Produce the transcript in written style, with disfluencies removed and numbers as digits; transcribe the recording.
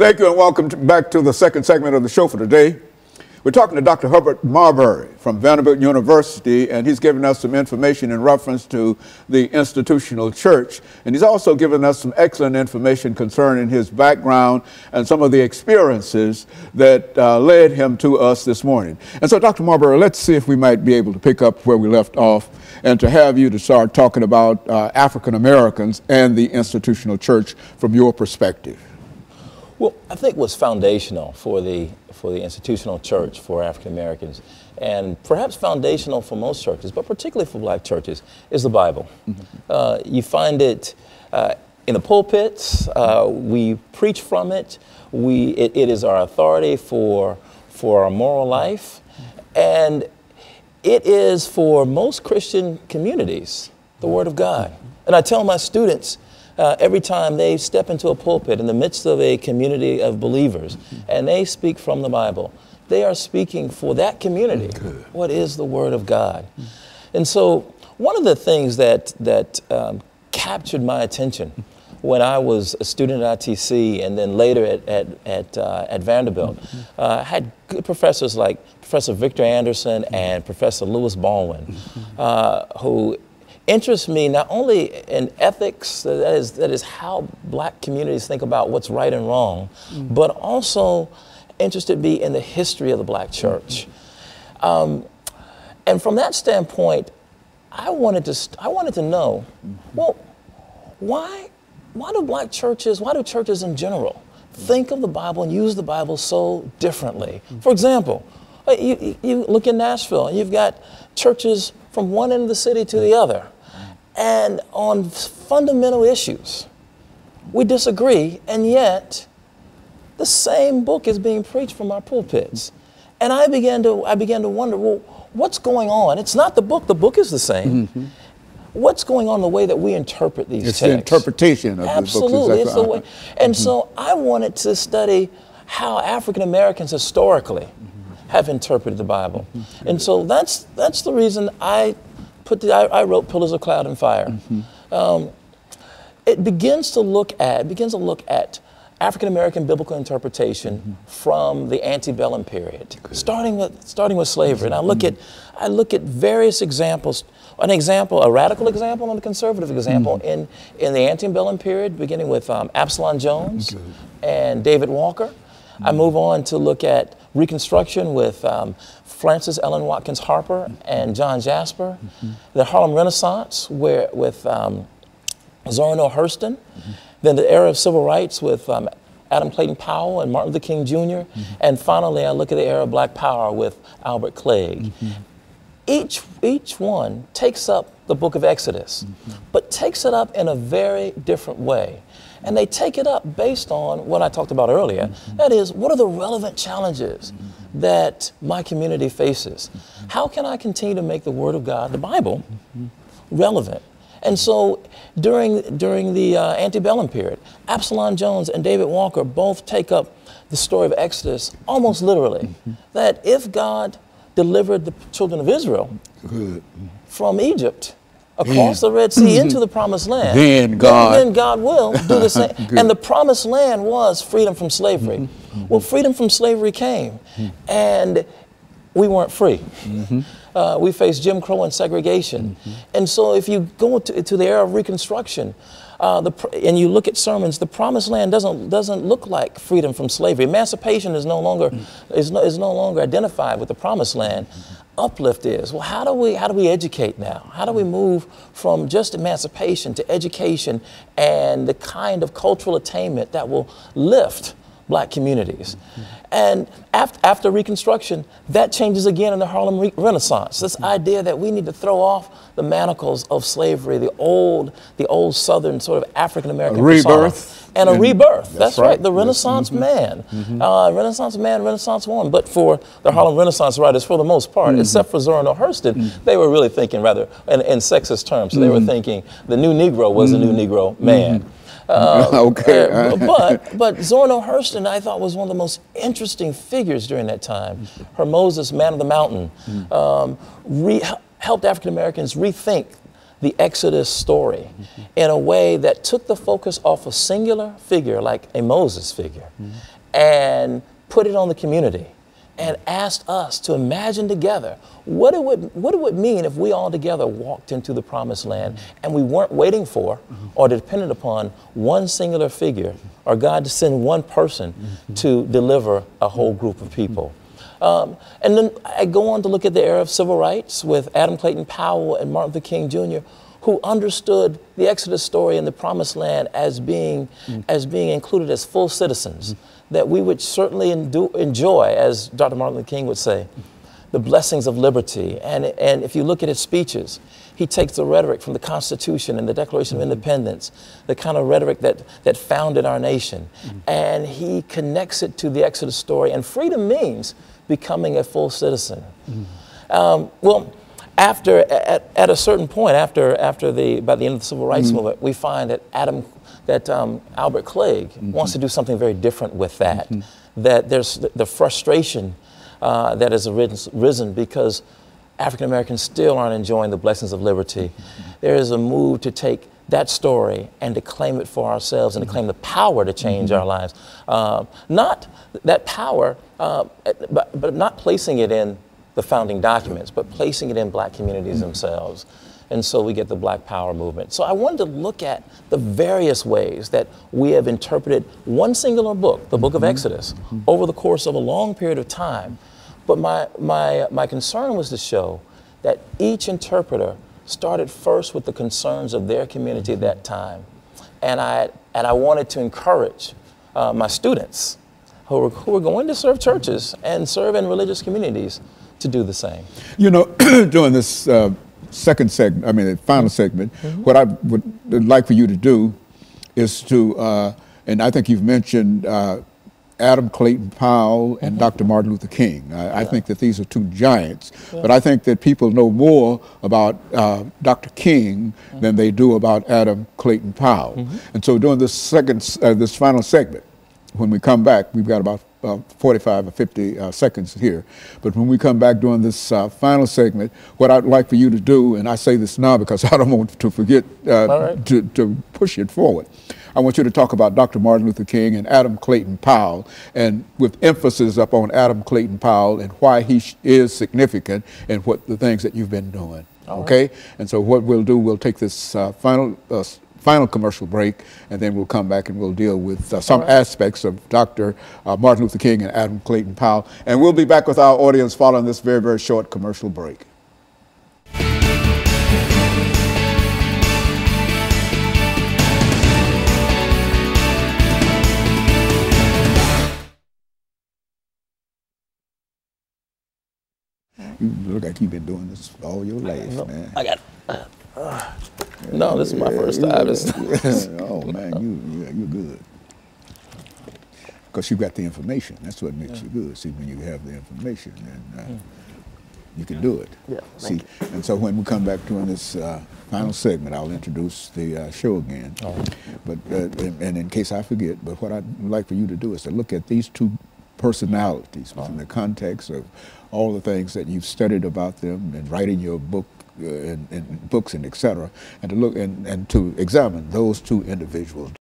Thank you and welcome back to the second segment of the show for today. We're talking to Dr. Herbert Marbury from Vanderbilt University, and he's given us some information in reference to the institutional church. And he's also given us some excellent information concerning his background and some of the experiences that led him to us this morning. And so, Dr. Marbury, let's see if we might be able to pick up where we left off and to have you to start talking about African Americans and the institutional church from your perspective. Well, I think what's foundational for the institutional church for African Americans, and perhaps foundational for most churches, but particularly for black churches, is the Bible. You find it in the pulpits. We preach from it. It is our authority for our moral life, and it is for most Christian communities the Word of God. And I tell my students, every time they step into a pulpit in the midst of a community of believers and they speak from the Bible, they are speaking for that community. What is the Word of God? And so one of the things that captured my attention when I was a student at ITC and then later at Vanderbilt, I had good professors like Professor Victor Anderson and Professor Lewis Baldwin, who interests me not only in ethics, that is how black communities think about what's right and wrong, but also interested me in the history of the black church. And from that standpoint, I wanted to know, well, why do black churches, why do churches in general think of the Bible and use the Bible so differently? For example, you look in Nashville and you've got churches from one end of the city to the other. And on fundamental issues, we disagree, and yet the same book is being preached from our pulpits. And I began to wonder, well, what's going on? It's not the book is the same. What's going on in the way that we interpret these texts? It's the interpretation of the books. Absolutely, it's the way. And so I wanted to study how African Americans historically have interpreted the Bible. And so that's the reason I wrote Pillars of Cloud and Fire. It begins to look at African American biblical interpretation from the antebellum period, starting with slavery. And I look at various examples. A radical example and a conservative example in the antebellum period, beginning with Absalom Jones and David Walker. I move on to look at Reconstruction with Frances Ellen Watkins Harper and John Jasper. The Harlem Renaissance with Zora Neale Hurston. Then the era of civil rights with Adam Clayton Powell and Martin Luther King Jr. And finally, I look at the era of Black Power with Albert Clegg. Each one takes up the book of Exodus, but takes it up in a very different way. And they take it up based on what I talked about earlier. That is, what are the relevant challenges that my community faces? How can I continue to make the Word of God, the Bible, relevant? And so during the antebellum period, Absalom Jones and David Walker both take up the story of Exodus almost literally. That if God delivered the children of Israel from Egypt, across the Red Sea into the Promised Land, then God will do the same. And the Promised Land was freedom from slavery. Well, freedom from slavery came, and we weren't free. We faced Jim Crow and segregation. And so if you go to the era of Reconstruction, and you look at sermons, the Promised Land doesn't look like freedom from slavery. Emancipation is no longer identified with the Promised Land. Uplift is, well, how do we educate now? How do we move from just emancipation to education and the kind of cultural attainment that will lift black communities? And after Reconstruction, that changes again in the Harlem Renaissance. This idea that we need to throw off the manacles of slavery, the old Southern sort of African American rebirth. And a rebirth. That's right. The Renaissance man. Renaissance man, Renaissance woman. But for the Harlem Renaissance writers, for the most part, except for Zora Neale Hurston, they were really thinking rather in sexist terms. So they were thinking the new Negro was the new Negro man. But Zora Neale Hurston, I thought, was one of the most interesting figures during that time. Her Moses, Man of the Mountain, helped African Americans rethink the Exodus story in a way that took the focus off a singular figure like a Moses figure and put it on the community and asked us to imagine together what it would mean if we all together walked into the promised land and we weren't waiting for or dependent upon one singular figure or God to send one person to deliver a whole group of people. And then I go on to look at the era of civil rights with Adam Clayton Powell and Martin Luther King Jr., who understood the Exodus story and the promised land as being included as full citizens, that we would certainly enjoy, as Dr. Martin Luther King would say, the blessings of liberty. And if you look at his speeches, he takes the rhetoric from the Constitution and the Declaration of Independence, the kind of rhetoric that founded our nation, and he connects it to the Exodus story. And freedom means becoming a full citizen. Well, at a certain point, by the end of the Civil Rights movement, we find that Albert Clegg wants to do something very different with that. That there's the frustration that has risen because African Americans still aren't enjoying the blessings of liberty. There is a move to take that story and to claim it for ourselves and to claim the power to change our lives. Not that power, but not placing it in the founding documents, but placing it in black communities themselves. And so we get the Black Power movement. So I wanted to look at the various ways that we have interpreted one singular book, the book of Exodus, over the course of a long period of time. But my concern was to show that each interpreter started first with the concerns of their community at that time. And I wanted to encourage my students who were going to serve churches and serve in religious communities to do the same. You know, during this second segment, I mean, the final segment, what I would like for you to do is to, and I think you've mentioned Adam Clayton Powell and Dr. Martin Luther King. I think that these are two giants, but I think that people know more about Dr. King than they do about Adam Clayton Powell. And so during this this final segment, when we come back, we've got about 45 or 50 seconds here. But when we come back during this final segment, what I'd like for you to do, and I say this now because I don't want to forget to push it forward. I want you to talk about Dr. Martin Luther King and Adam Clayton Powell, and with emphasis up on Adam Clayton Powell and why he is significant and what the things that you've been doing. Okay? And so what we'll do, we'll take this final commercial break, and then we'll come back and we'll deal with some aspects of Dr. Martin Luther King and Adam Clayton Powell. And we'll be back with our audience following this very, very short commercial break. You look like you've been doing this all your life, man. I got no, this is my first time. Oh man, you're good. Because you got the information. That's what makes you good. See, when you have the information, then you can do it. Yeah. See, and so when we come back during this final segment, I'll introduce the show again. But and in case I forget, but what I'd like for you to do is to look at these two personalities within the context of all the things that you've studied about them and writing your book and books and et cetera, and to look and to examine those two individuals.